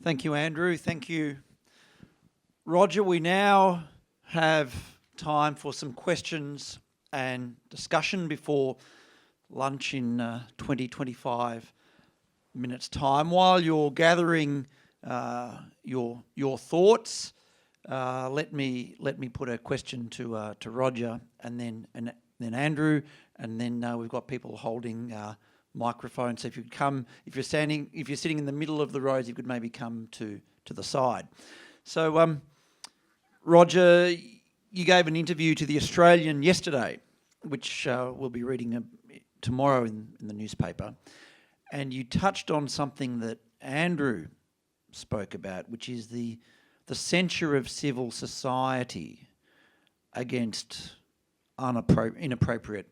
Thank you, Andrew. Thank you, Roger. We now have time for some questions and discussion before lunch in 25 minutes' time. While you're gathering your thoughts, let me put a question to Roger, and then Andrew, and then we've got people holding microphones. So if you're sitting in the middle of the rows, you could maybe come to the side. So, Roger, you gave an interview to the Australian yesterday, which we'll be reading tomorrow in the newspaper, and you touched on something that Andrew spoke about, which is the censure of civil society against inappropriate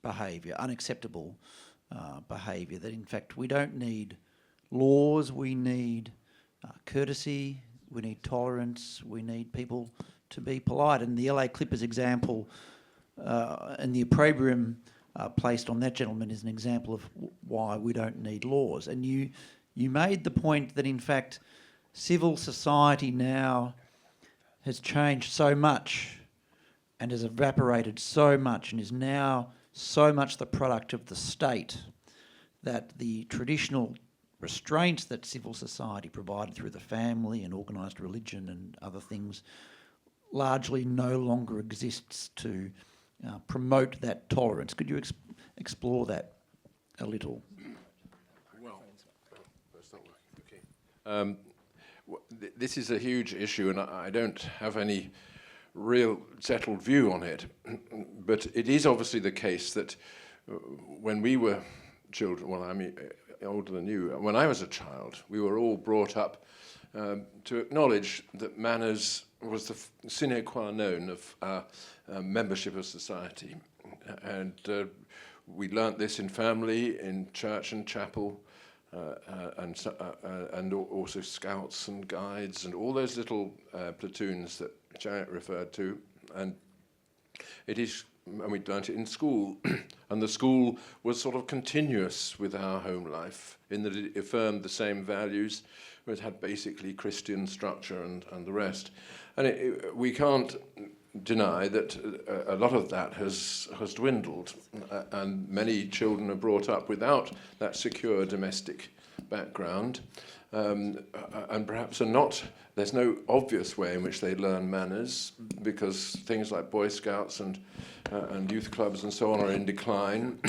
behaviour, unacceptable behaviour, that in fact we don't need laws, we need courtesy, we need tolerance, we need people to be polite. And the LA Clippers example and the opprobrium placed on that gentleman is an example of why we don't need laws. And you made the point that in fact civil society now has changed so much and has evaporated so much and is now so much the product of the state that the traditional restraints that civil society provided through the family and organised religion and other things largely no longer exists to promote that tolerance. Could you explore that a little? Well, that's not working. Okay. This is a huge issue, and I don't have any real settled view on it. But it is obviously the case that when we were children, well, I mean, older than you, when I was a child, we were all brought up to acknowledge that manners was the sine qua non of our membership of society. And we learnt this in family, in church and chapel, and also scouts and guides and all those little platoons that Janet referred to. And we learnt it in school, and the school was sort of continuous with our home life in that it affirmed the same values. It had basically Christian structure and the rest. And we can't deny that a lot of that has dwindled, and many children are brought up without that secure domestic background, and perhaps there's no obvious way in which they learn manners, because things like Boy Scouts and youth clubs and so on are in decline,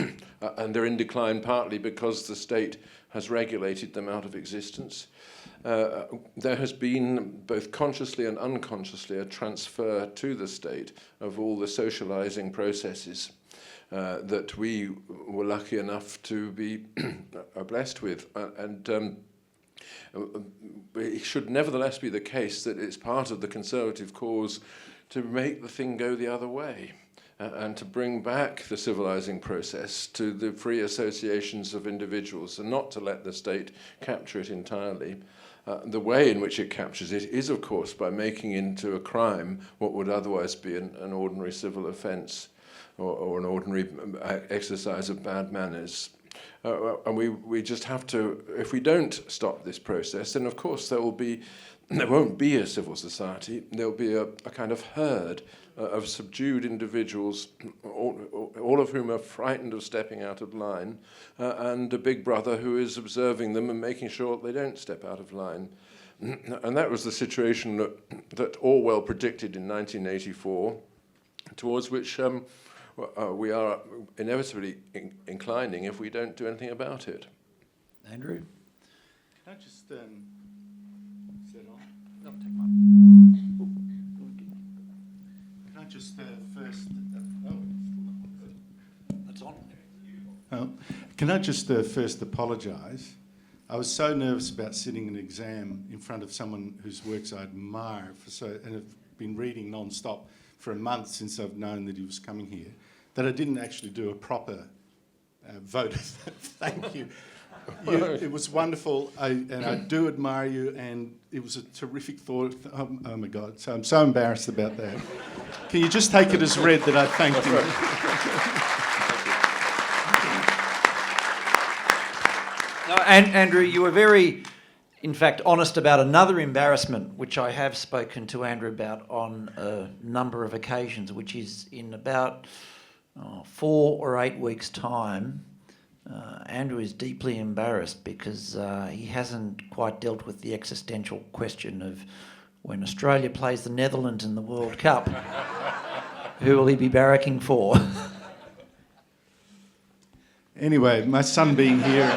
and they're in decline partly because the state has regulated them out of existence. There has been, both consciously and unconsciously, a transfer to the state of all the socializing processes that we were lucky enough to be blessed with. And it should nevertheless be the case that it's part of the conservative cause to make the thing go the other way, and to bring back the civilizing process to the free associations of individuals, and not to let the state capture it entirely. The way in which it captures it is, of course, by making into a crime what would otherwise be an ordinary civil offence or an ordinary exercise of bad manners. And we just have to, if we don't stop this process, then of course there won't be a civil society. There'll be a kind of herd of subdued individuals, all of whom are frightened of stepping out of line, and a big brother who is observing them and making sure they don't step out of line. And that was the situation that Orwell predicted in 1984, towards which we are inevitably inclining if we don't do anything about it. Andrew? Can I just set on? No, take mine. Can I just first... That's on. Can I just first apologise? I was so nervous about sitting an exam in front of someone whose works I admire and have been reading non-stop for a month since I've known that he was coming here, that I didn't actually do a proper vote. Thank you. It was wonderful, and I do admire you, and it was a terrific thought. Oh my God, so I'm so embarrassed about that. Can you just take it as read that I thanked you? No, and Andrew, you were very in fact, honest about another embarrassment, which I have spoken to Andrew about on a number of occasions, which is in about 4 or 8 weeks' time, Andrew is deeply embarrassed because he hasn't quite dealt with the existential question of when Australia plays the Netherlands in the World Cup, who will he be barracking for? Anyway, my son being here,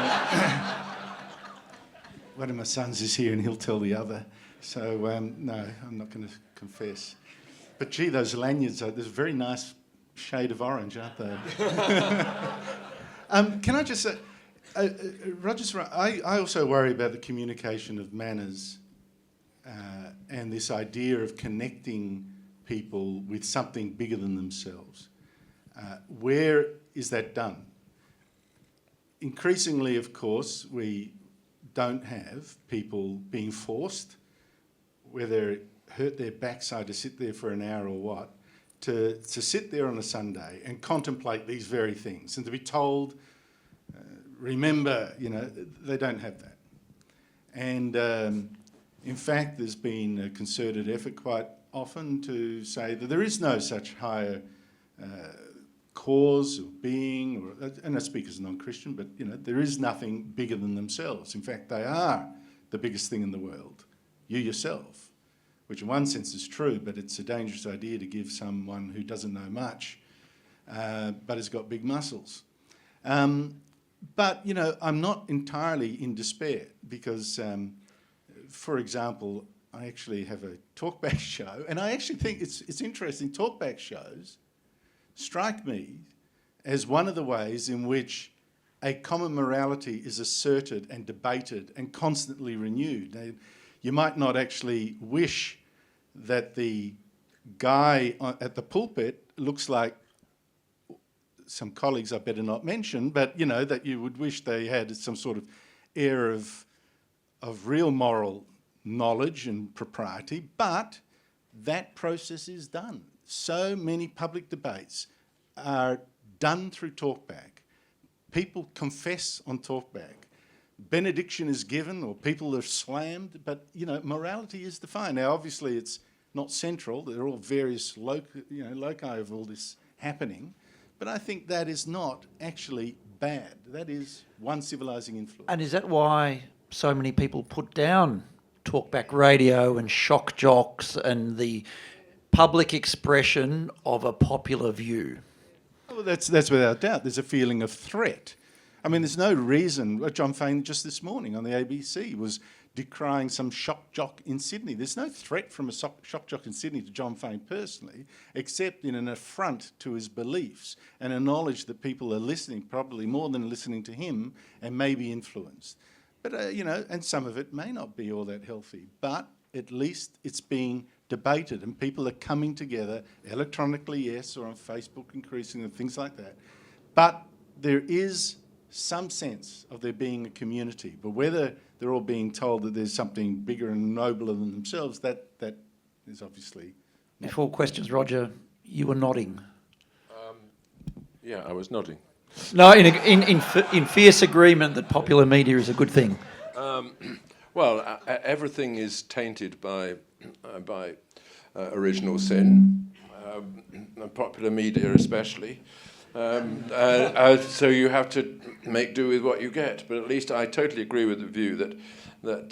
one of my sons is here and he'll tell the other. So, no, I'm not going to confess. But gee, those lanyards, there's a very nice shade of orange, aren't they? Can I just say, Roger's right. I also worry about the communication of manners and this idea of connecting people with something bigger than themselves. Where is that done? Increasingly, of course, we don't have people being forced, whether it hurt their backside to sit there for an hour or what, to sit there on a Sunday and contemplate these very things and to be told, remember, they don't have that. And in fact, there's been a concerted effort quite often to say that there is no such higher cause or being, and I speak as a non-Christian, but there is nothing bigger than themselves. In fact, they are the biggest thing in the world, you yourself, which in one sense is true, but it's a dangerous idea to give someone who doesn't know much, but has got big muscles. But, I'm not entirely in despair because, for example, I actually have a talkback show, and I actually think it's interesting. Talkback shows strike me as one of the ways in which a common morality is asserted and debated and constantly renewed. Now, you might not actually wish that the guy at the pulpit looks like some colleagues I better not mention, but that you would wish they had some sort of air of real moral knowledge and propriety, but that process is done. So many public debates are done through talkback. People confess on talkback. Benediction is given or people are slammed, but morality is defined. Now obviously it's not central, there are all various loci of all this happening, but I think that is not actually bad. That is one civilising influence. And is that why so many people put down talkback radio and shock jocks and the public expression of a popular view? Well, that's without doubt. There's a feeling of threat. I mean, there's no reason. John Fane just this morning on the ABC was decrying some shock jock in Sydney. There's no threat from a shock jock in Sydney to John Fane personally, except in an affront to his beliefs and a knowledge that people are listening, probably more than listening to him, and may be influenced. But, and some of it may not be all that healthy, but at least it's being debated and people are coming together electronically, yes, or on Facebook increasingly, things like that. But there is some sense of there being a community. But whether they're all being told that there's something bigger and nobler than themselves, that is obviously... Before questions, Roger, you were nodding. Yeah, I was nodding. No, in fierce agreement that popular media is a good thing. Well, everything is tainted by original sin, popular media especially. So you have to make do with what you get. But at least I totally agree with the view that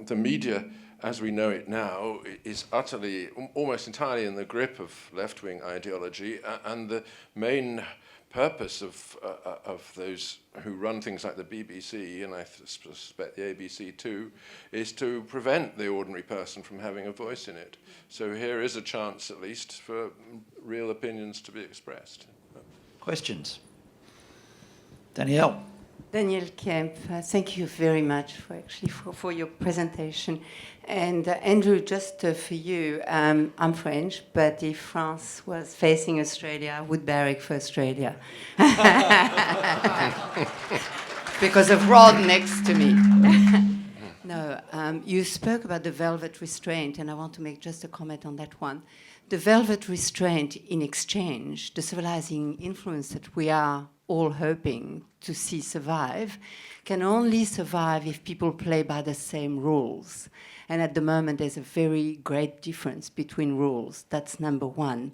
the media, as we know it now, is utterly, almost entirely in the grip of left-wing ideology, and the main purpose of those who run things like the BBC, and I suspect the ABC too, is to prevent the ordinary person from having a voice in it. So here is a chance, at least, for real opinions to be expressed. Questions? Danielle. Danielle Kemp, thank you very much for your presentation. And Andrew, just for you, I'm French, but if France was facing Australia, I would barrack for Australia. Because of Rod next to me. No, you spoke about the velvet restraint, and I want to make just a comment on that one. The velvet restraint in exchange, the civilizing influence that we are all hoping to see survive, can only survive if people play by the same rules. And at the moment, there's a very great difference between rules. That's number one.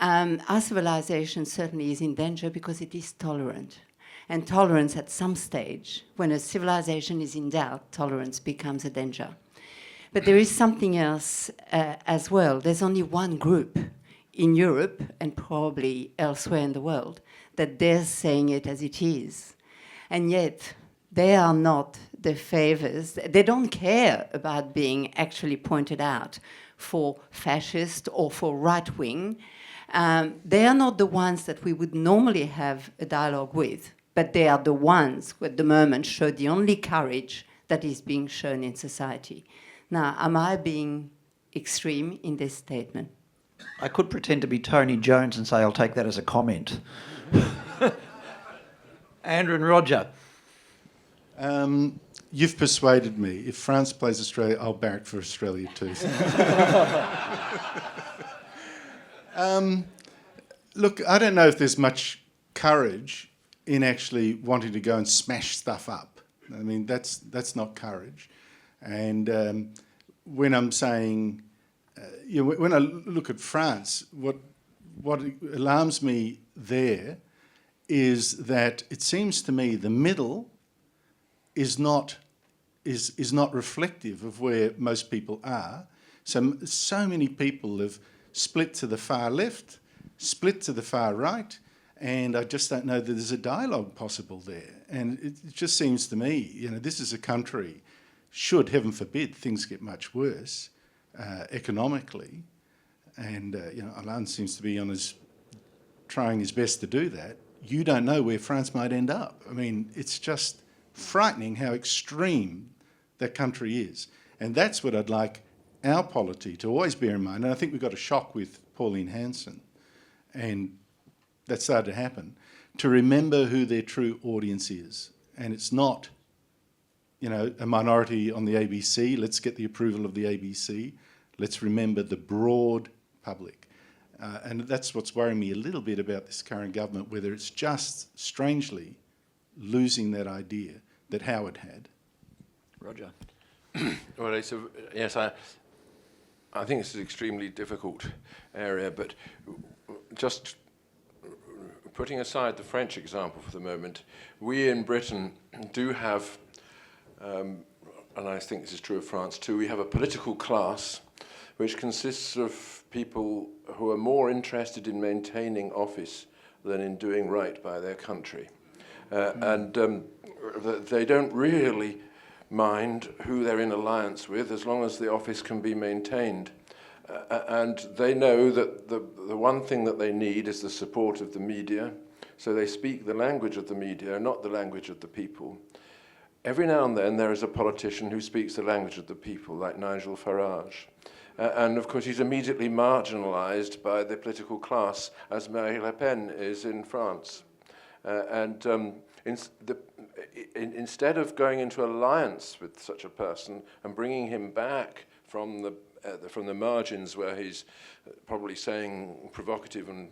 Our civilization certainly is in danger because it is tolerant. And tolerance at some stage, when a civilization is in doubt, tolerance becomes a danger. But there is something else as well. There's only one group in Europe and probably elsewhere in the world that dares saying it as it is. And yet, they are not the favors. They don't care about being actually pointed out for fascist or for right-wing. They are not the ones that we would normally have a dialogue with, but they are the ones who at the moment show the only courage that is being shown in society. Now, am I being extreme in this statement? I could pretend to be Tony Jones and say I'll take that as a comment. Andrew and Roger. You've persuaded me. If France plays Australia, I'll barrack for Australia too. Look, I don't know if there's much courage in actually wanting to go and smash stuff up. I mean, that's not courage. And when I'm saying, when I look at France, what alarms me there is that it seems to me the middle is not reflective of where most people are. So many people have split to the far left, split to the far right, and I just don't know that there's a dialogue possible there. And it just seems to me, this is a country, should, heaven forbid, things get much worse economically, and Alain seems to be trying his best to do that. You don't know where France might end up. I mean, it's just frightening how extreme that country is. And that's what I'd like our polity to always bear in mind. And I think we got a shock with Pauline Hanson, and that started to happen, to remember who their true audience is. And it's not, a minority on the ABC. Let's get the approval of the ABC. Let's remember the broad public. And that's what's worrying me a little bit about this current government, whether it's just, strangely, losing that idea that Howard had. Roger. Well, yes, I think this is an extremely difficult area, but just putting aside the French example for the moment, we in Britain do have, and I think this is true of France too, we have a political class which consists of people who are more interested in maintaining office than in doing right by their country. And they don't really mind who they're in alliance with as long as the office can be maintained. And they know that the one thing that they need is the support of the media, so they speak the language of the media, not the language of the people. Every now and then there is a politician who speaks the language of the people, like Nigel Farage. And of course he's immediately marginalised by the political class, as Marine Le Pen is in France. Instead of going into alliance with such a person and bringing him back from the margins where he's probably saying provocative and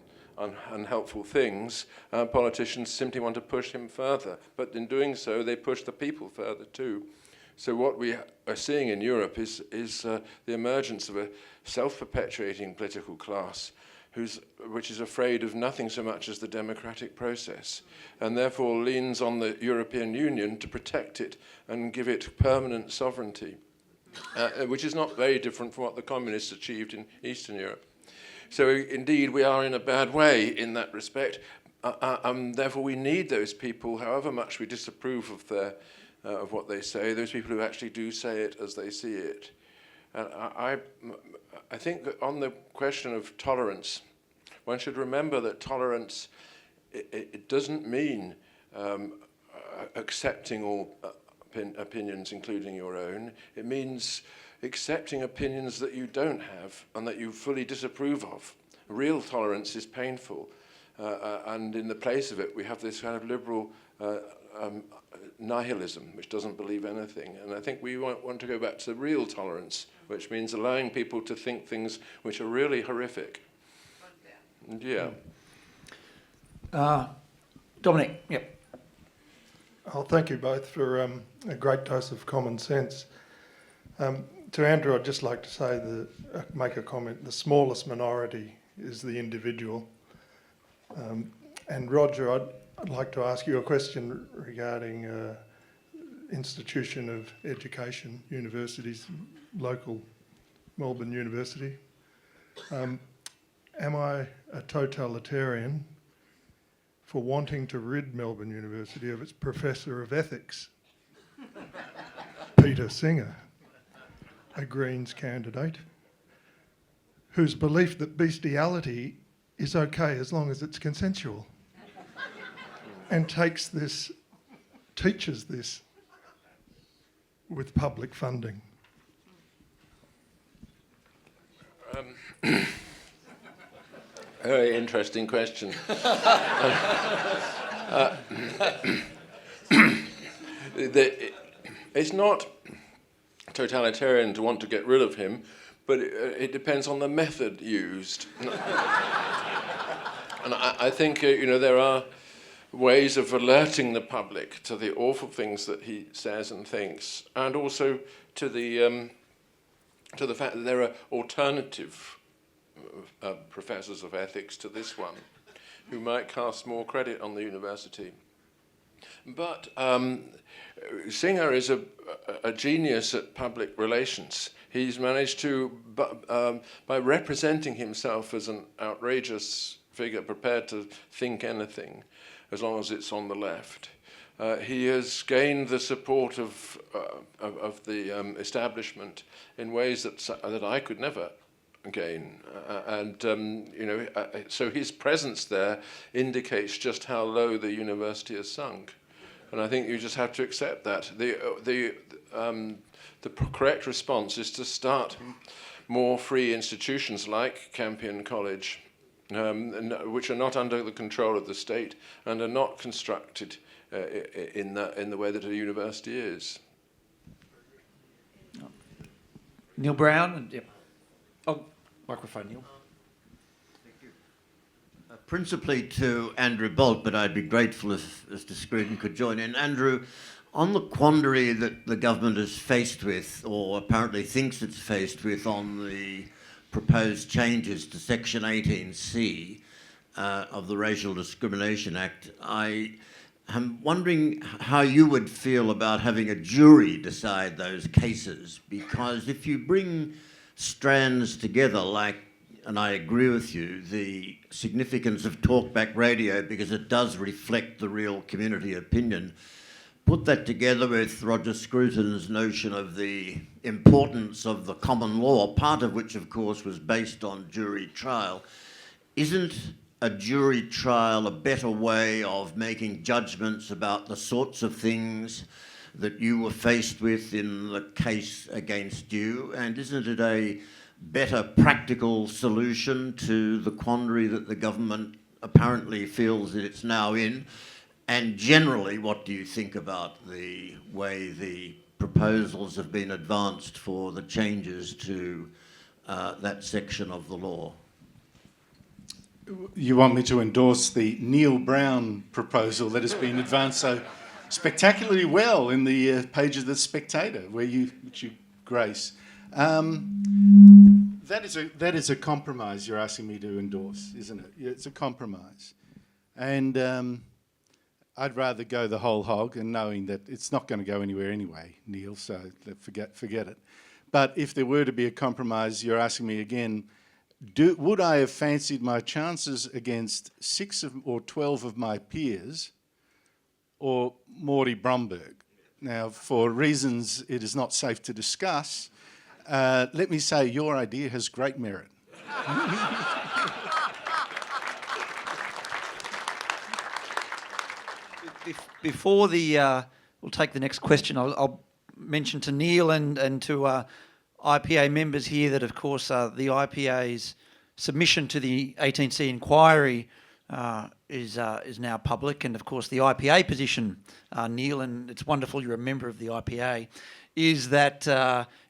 unhelpful things, politicians simply want to push him further. But in doing so, they push the people further too. So what we are seeing in Europe is the emergence of a self-perpetuating political class which is afraid of nothing so much as the democratic process, and therefore leans on the European Union to protect it and give it permanent sovereignty, which is not very different from what the communists achieved in Eastern Europe. So indeed, we are in a bad way in that respect. Therefore, we need those people, however much we disapprove of what they say, those people who actually do say it as they see it. I think that on the question of tolerance, one should remember that tolerance, it doesn't mean accepting all opinions, including your own. It means accepting opinions that you don't have and that you fully disapprove of. Real tolerance is painful. And in the place of it, we have this kind of liberal nihilism, which doesn't believe anything. And I think we want to go back to real tolerance, which means allowing people to think things which are really horrific. Yeah. Dominic, yep. Oh, thank you both for a great dose of common sense. To Andrew, I'd just like to say make a comment. The smallest minority is the individual. And Roger, I'd like to ask you a question regarding institution of education, universities, local Melbourne University. Am I a totalitarian for wanting to rid Melbourne University of its Professor of Ethics, Peter Singer, a Greens candidate, whose belief that bestiality is okay as long as it's consensual, and teaches this with public funding? Very interesting question. It's not totalitarian to want to get rid of him, but it depends on the method used. And I think there are ways of alerting the public to the awful things that he says and thinks, and also to the fact that there are alternative professors of ethics to this one, who might cast more credit on the university. But Singer is a genius at public relations. He's managed to, by representing himself as an outrageous figure prepared to think anything, as long as it's on the left, he has gained the support of the establishment in ways that I could never gain, so his presence there indicates just how low the university has sunk, and I think you just have to accept that. The correct response is to start more free institutions like Campion College, which are not under the control of the state and are not constructed in the way that a university is. Neal Brown. Yep. Oh, microphone, Neil. Thank you. Principally to Andrew Bolt, but I'd be grateful if Mr. Scruton could join in. Andrew, on the quandary that the government is faced with, or apparently thinks it's faced with, on the proposed changes to Section 18C of the Racial Discrimination Act, I am wondering how you would feel about having a jury decide those cases, because if you bring strands together, and I agree with you, the significance of talkback radio, because it does reflect the real community opinion, put that together with Roger Scruton's notion of the importance of the common law, part of which, of course, was based on jury trial. Isn't a jury trial a better way of making judgments about the sorts of things that you were faced with in the case against you? And isn't it a better practical solution to the quandary that the government apparently feels that it's now in? And generally, what do you think about the way the proposals have been advanced for the changes to that section of the law? You want me to endorse the Neal Brown proposal that has been advanced so spectacularly well in the page of The Spectator, which you grace. That is a compromise you're asking me to endorse, isn't it? It's a compromise. And I'd rather go the whole hog, and knowing that it's not going to go anywhere anyway, Neil, so forget it. But if there were to be a compromise, you're asking me again, would I have fancied my chances against 6 or 12 of my peers or Morty Bromberg? Now, for reasons it is not safe to discuss, let me say your idea has great merit. Before we'll take the next question, I'll mention to Neil and to IPA members here that, of course, the IPA's submission to the 18C inquiry is now public, and of course the IPA position, Neil, and it's wonderful you're a member of the IPA, is that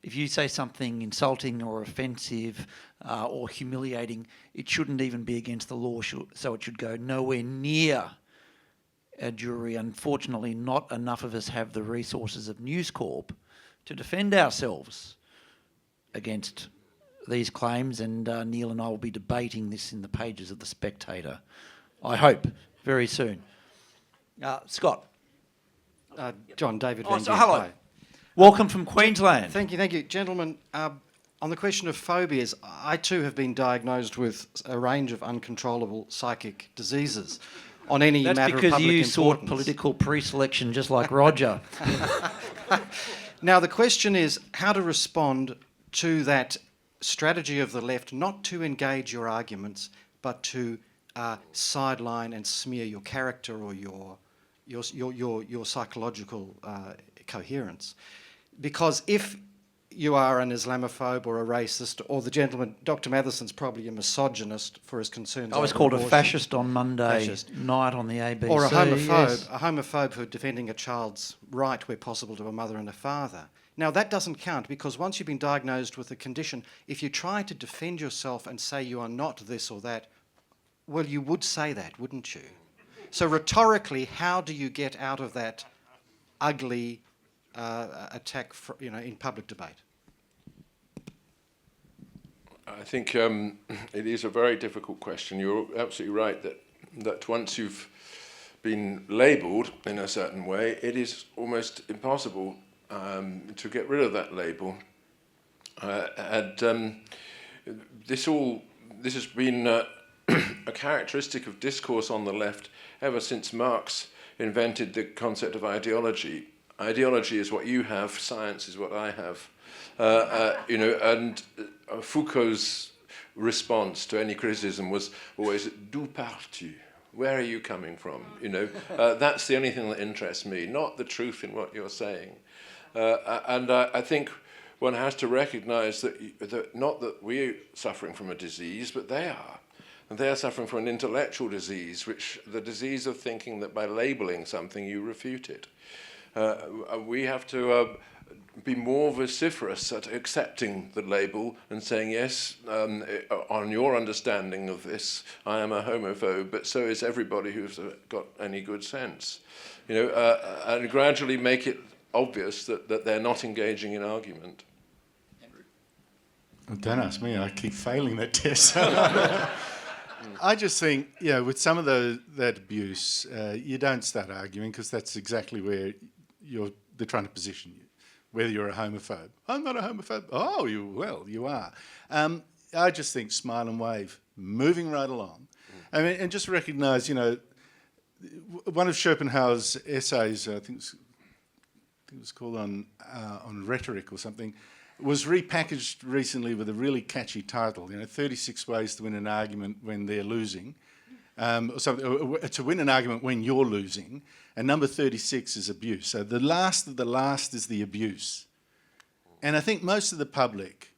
if you say something insulting or offensive or humiliating, it shouldn't even be against the law, so it should go nowhere near our jury. Unfortunately, not enough of us have the resources of News Corp to defend ourselves against these claims, and Neal and I will be debating this in the pages of The Spectator, I hope, very soon. Scott. John, David Oh, Van so Duyn. hello. Hi. Welcome from Queensland. Thank you. Gentlemen, on the question of phobias, I too have been diagnosed with a range of uncontrollable psychic diseases on any That's matter of because public you importance. sought political pre-selection just like Roger. Now, the question is how to respond to that strategy of the left, not to engage your arguments, but to sideline and smear your character or your psychological coherence. Because if you are an Islamophobe or a racist, or the gentleman, Dr. Matheson's probably a misogynist for his concerns. I was over called a abortion. fascist on Monday night on the ABC. Or a homophobe, yes. a homophobe for defending a child's right where possible to a mother and a father. Now, that doesn't count because once you've been diagnosed with a condition, if you try to defend yourself and say you are not this or that, well, you would say that, wouldn't you? So rhetorically, how do you get out of that ugly attack in public debate? I think it is a very difficult question. You're absolutely right that once you've been labelled in a certain way, it is almost impossible to get rid of that label. This has been a characteristic of discourse on the left ever since Marx invented the concept of ideology. Ideology is what you have, science is what I have. And Foucault's response to any criticism was always, d'où pars-tu? Where are you coming from? That's the only thing that interests me, not the truth in what you're saying. I think one has to recognise that not that we're suffering from a disease, but they are. And they are suffering from an intellectual disease, the disease of thinking that by labelling something you refute it. We have to be more vociferous at accepting the label and saying, yes, on your understanding of this, I am a homophobe, but so is everybody who's got any good sense. And gradually make it obvious that they're not engaging in argument. Well, don't ask me, I keep failing that test. I just think, with some of that abuse, you don't start arguing because that's exactly where they're trying to position you, whether you're a homophobe. I'm not a homophobe. Oh, you are. I just think smile and wave, moving right along. I mean, and just recognise, one of Schopenhauer's essays, I think it was called on rhetoric or something, was repackaged recently with a really catchy title, 36 ways to win an argument when they're losing, or something, to win an argument when you're losing, and number 36 is abuse. So the last of the last is the abuse. And I think most of the public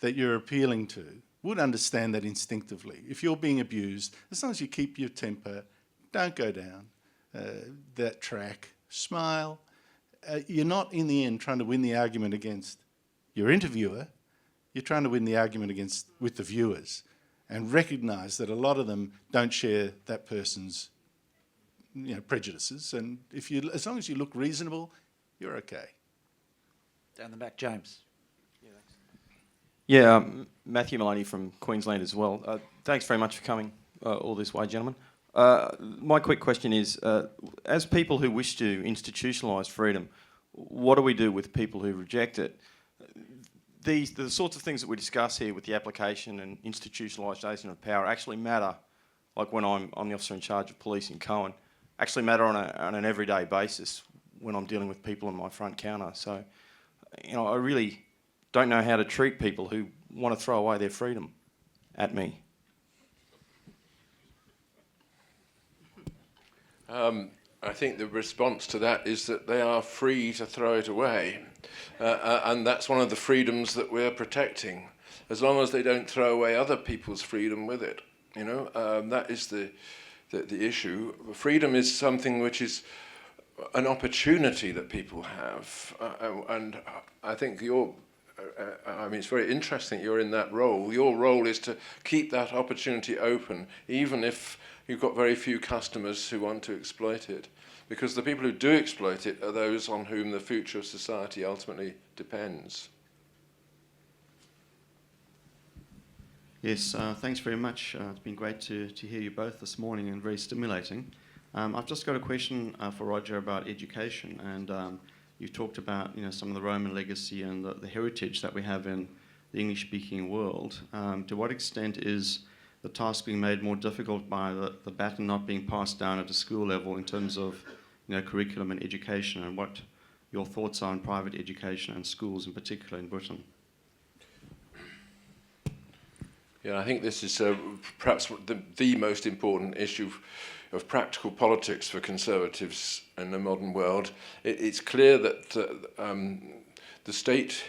that you're appealing to would understand that instinctively. If you're being abused, as long as you keep your temper, don't go down that track, smile. You're not, in the end, trying to win the argument against your interviewer. You're trying to win the argument with the viewers, and recognise that a lot of them don't share that person's prejudices. And as long as you look reasonable, you're okay. Down the back, James. Yeah, Matthew Maloney from Queensland as well. Thanks very much for coming all this way, gentlemen. My quick question is, as people who wish to institutionalise freedom, what do we do with people who reject it? The sorts of things that we discuss here with the application and institutionalisation of power actually matter, like when I'm the officer in charge of police in Cohen, actually matter on an everyday basis when I'm dealing with people on my front counter. So, I really don't know how to treat people who want to throw away their freedom at me. I think the response to that is that they are free to throw it away. And that's one of the freedoms that we're protecting, as long as they don't throw away other people's freedom with it. That is the issue. Freedom is something which is an opportunity that people have. And I think it's very interesting that you're in that role. Your role is to keep that opportunity open, even if you've got very few customers who want to exploit it, because the people who do exploit it are those on whom the future of society ultimately depends. Yes, thanks very much. It's been great to hear you both this morning and very stimulating. I've just got a question for Roger about education, and you talked about some of the Roman legacy and the heritage that we have in the English-speaking world. To what extent is the task being made more difficult by the baton not being passed down at a school level in terms of curriculum and education, and what your thoughts are on private education and schools in particular in Britain? Yeah, I think this is perhaps the most important issue of practical politics for conservatives in the modern world. It's clear that the state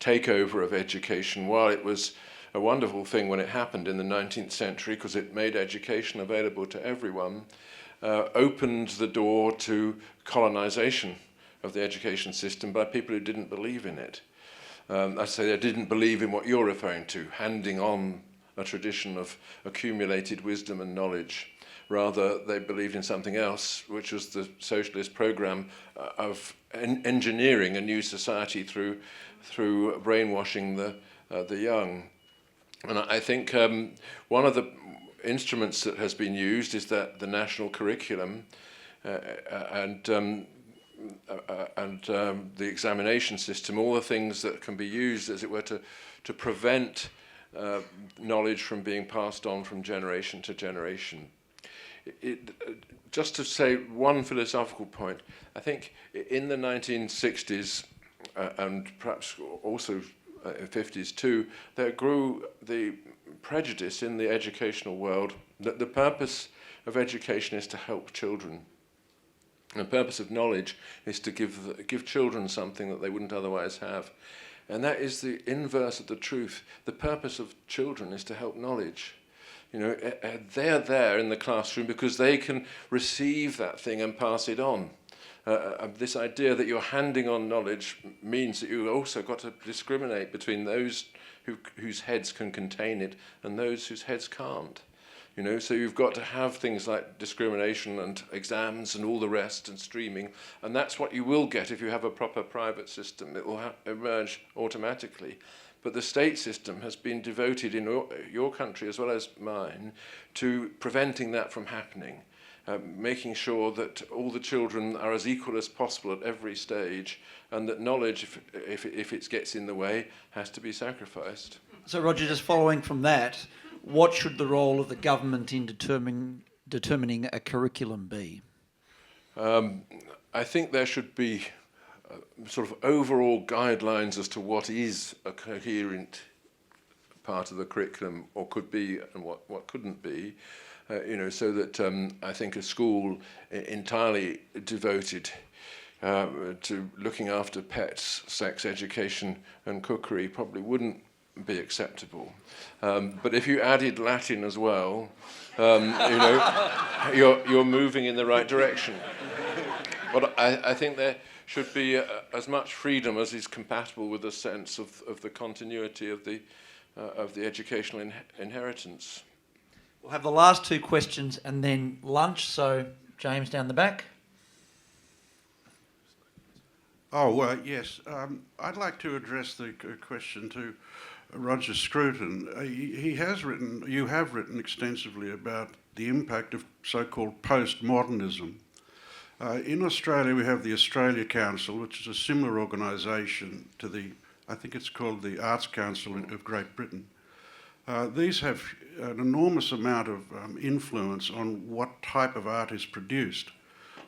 takeover of education, while it was a wonderful thing when it happened in the 19th century because it made education available to everyone, opened the door to colonization of the education system by people who didn't believe in it. I say they didn't believe in what you're referring to, handing on a tradition of accumulated wisdom and knowledge. Rather, they believed in something else, which was the socialist program of engineering a new society through brainwashing the young. And I think one of the instruments that has been used is that the national curriculum and the examination system, all the things that can be used, as it were, to prevent knowledge from being passed on from generation to generation. Just to say one philosophical point, I think in the 1960s and perhaps also 50s too, there grew the prejudice in the educational world that the purpose of education is to help children. And the purpose of knowledge is to give children something that they wouldn't otherwise have. And that is the inverse of the truth. The purpose of children is to help knowledge. They're there in the classroom because they can receive that thing and pass it on. This idea that you're handing on knowledge means that you've also got to discriminate between those whose heads can contain it and those whose heads can't. So you've got to have things like discrimination and exams and all the rest and streaming, and that's what you will get if you have a proper private system. It will emerge automatically. But the state system has been devoted in your country as well as mine to preventing that from happening, making sure that all the children are as equal as possible at every stage, and that knowledge, if it gets in the way, has to be sacrificed. So, Roger, just following from that, what should the role of the government in determining a curriculum be? I think there should be sort of overall guidelines as to what is a coherent part of the curriculum, or could be, and what couldn't be. So that I think a school entirely devoted to looking after pets, sex education, and cookery probably wouldn't be acceptable. But if you added Latin as well, you're moving in the right direction. But I think there should be as much freedom as is compatible with a sense of the continuity of the educational inheritance. We'll have the last two questions and then lunch. So, James down the back. Oh, yes. I'd like to address the question to Roger Scruton. You have written extensively about the impact of so-called postmodernism. In Australia, we have the Australia Council, which is a similar organisation to I think it's called the Arts Council of Great Britain. These have an enormous amount of influence on what type of art is produced.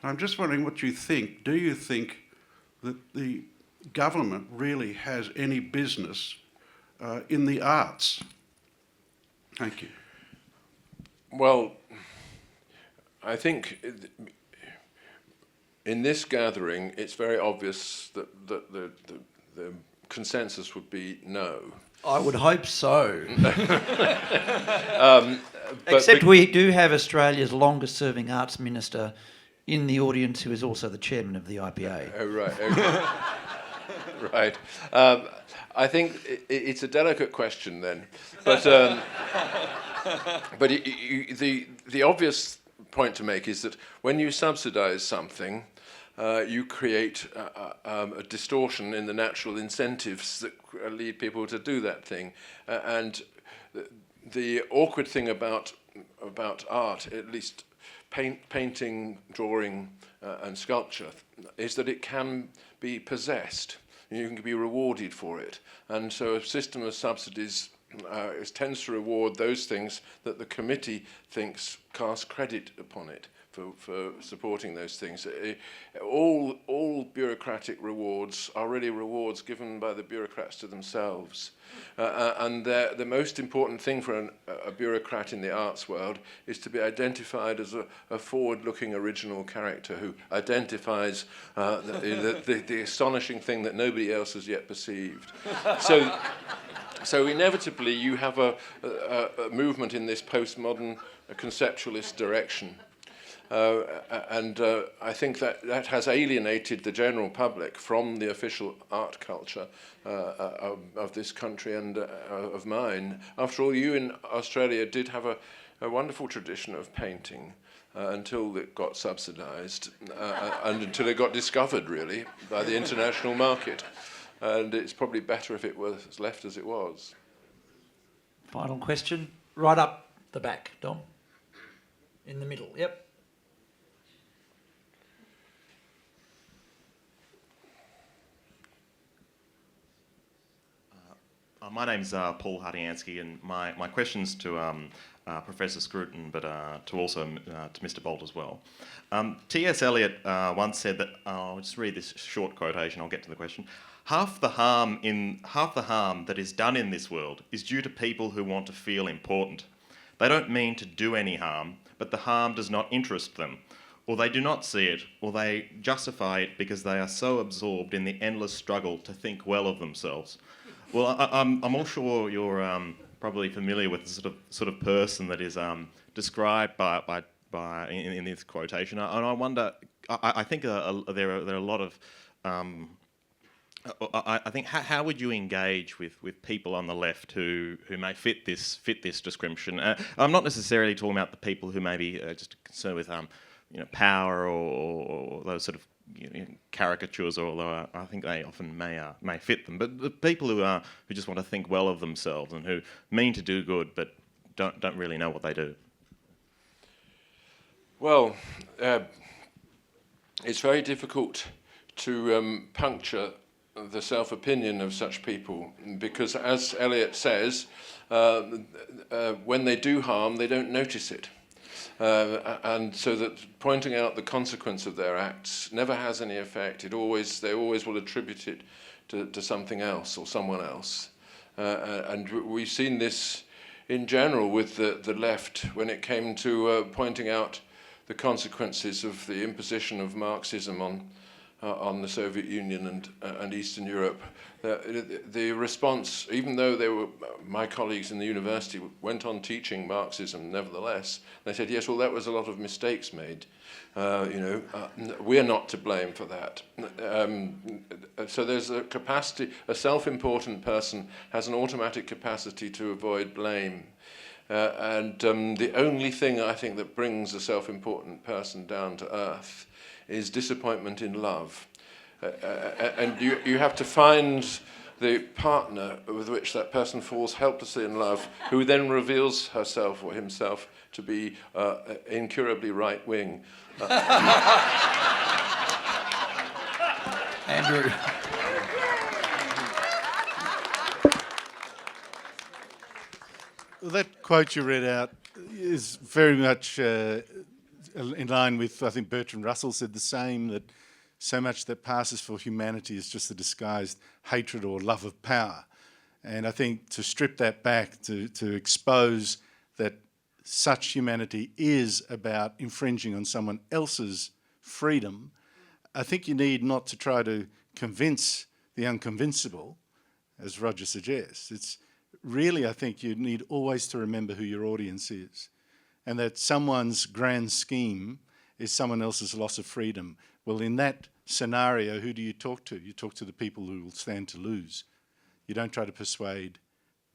I'm just wondering what you think. Do you think that the government really has any business in the arts? Thank you. Well, I think in this gathering, it's very obvious that the consensus would be no. I would hope so. Except we do have Australia's longest serving arts minister in the audience, who is also the chairman of the IPA. Oh, right. Okay. Right. I think it's a delicate question then. But but the obvious point to make is that when you subsidize something, you create a distortion in the natural incentives that lead people to do that thing. And the awkward thing about art, at least painting, drawing, and sculpture, is that it can be possessed. You can be rewarded for it. And so a system of subsidies tends to reward those things that the committee thinks cast credit upon it for supporting those things. All bureaucratic rewards are really rewards given by the bureaucrats to themselves. And the most important thing for a bureaucrat in the arts world is to be identified as a forward-looking original character who identifies the astonishing thing that nobody else has yet perceived. So inevitably you have a movement in this postmodern conceptualist direction. And I think that has alienated the general public from the official art culture of this country and of mine. After all, you in Australia did have a wonderful tradition of painting until it got subsidised and until it got discovered, really, by the international market. And it's probably better if it was left as it was. Final question. Right up the back, Dom. In the middle, yep. My name's Paul Hardiansky, and my question's to Professor Scruton, but to also to Mr. Bolt as well. T.S. Eliot once said that, I'll just read this short quotation, I'll get to the question. Half the harm that is done in this world is due to people who want to feel important. They don't mean to do any harm, but the harm does not interest them, or they do not see it, or they justify it because they are so absorbed in the endless struggle to think well of themselves. Well, I'm all sure you're probably familiar with the sort of person that is described by in this quotation, and I wonder. I think there are a lot of. I think how would you engage with people on the left who may fit this description? I'm not necessarily talking about the people who may be just concerned with power or those sort of caricatures, although I think they often may fit them. But the people who just want to think well of themselves and who mean to do good but don't really know what they do. Well, it's very difficult to puncture the self-opinion of such people because, as Eliot says, when they do harm, they don't notice it. And so that pointing out the consequence of their acts never has any effect. They always will attribute it to something else or someone else. And we've seen this in general with the left when it came to pointing out the consequences of the imposition of Marxism on the Soviet Union and Eastern Europe. The response, even though they were my colleagues in the university, went on teaching Marxism nevertheless. They said, yes, well, that was a lot of mistakes made. We're not to blame for that. So there's a capacity, a self-important person has an automatic capacity to avoid blame. And the only thing I think that brings a self-important person down to earth is disappointment in love. And you have to find the partner with which that person falls helplessly in love, who then reveals herself or himself to be incurably right-wing. Andrew. Well, that quote you read out is very much in line with, I think Bertrand Russell said the same, that so much that passes for humanity is just a disguised hatred or love of power. And I think to strip that back, to expose that such humanity is about infringing on someone else's freedom, I think you need not to try to convince the unconvincible, as Roger suggests. It's really, I think you need always to remember who your audience is, and that someone's grand scheme is someone else's loss of freedom. Well, in that scenario, who do you talk to? You talk to the people who will stand to lose. You don't try to persuade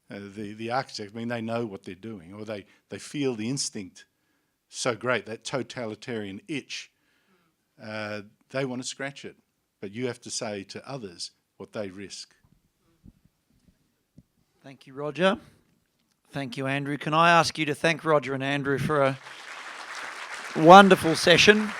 the architect. I mean, they know what they're doing, or they feel the instinct so great, that totalitarian itch. They want to scratch it, but you have to say to others what they risk. Thank you, Roger. Thank you, Andrew. Can I ask you to thank Roger and Andrew for a wonderful session?